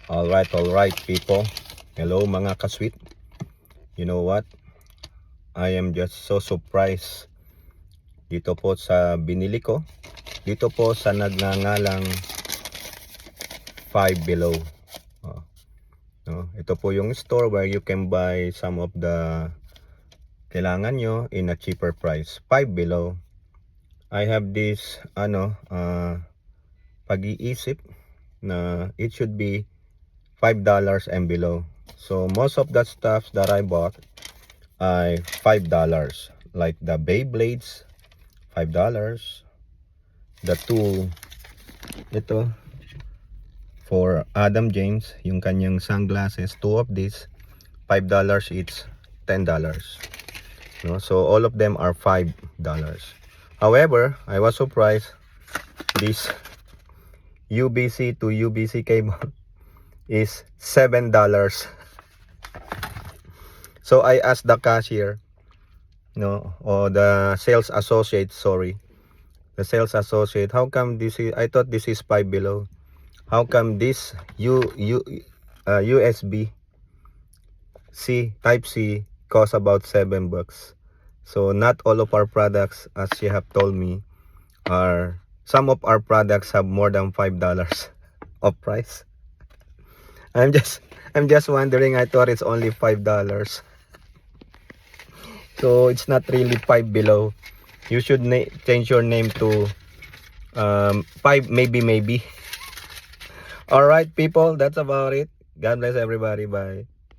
All right, people. Hello, mga kasweet. You know what? I am just so surprised dito po sa binili ko. Dito po sa nagngangalang Five Below. Oh, no? Ito po yung store where you can buy some of the kailangan nyo in a cheaper price. Five Below. I have this pag-iisip na it should be $5 and below. So most of the stuff that I bought ay $5. Like the Beyblades, $5. The two, ito, for Adam James, yung kanyang sunglasses, two of these, $5 each, $10. No? So all of them are $5. However, I was surprised, this UBC to UBC cable is $7. So I asked the cashier, or the sales associate, the sales associate, how come this is, I thought this is Five Below, how come this USB C type C costs about $7? So not all of our products, as she have told me, are, some of our products have more than $5 of price. I'm just wondering, I thought it's only $5. So it's not really Five Below. You should change your name to Five maybe. All right, people, that's about it. God bless everybody. Bye.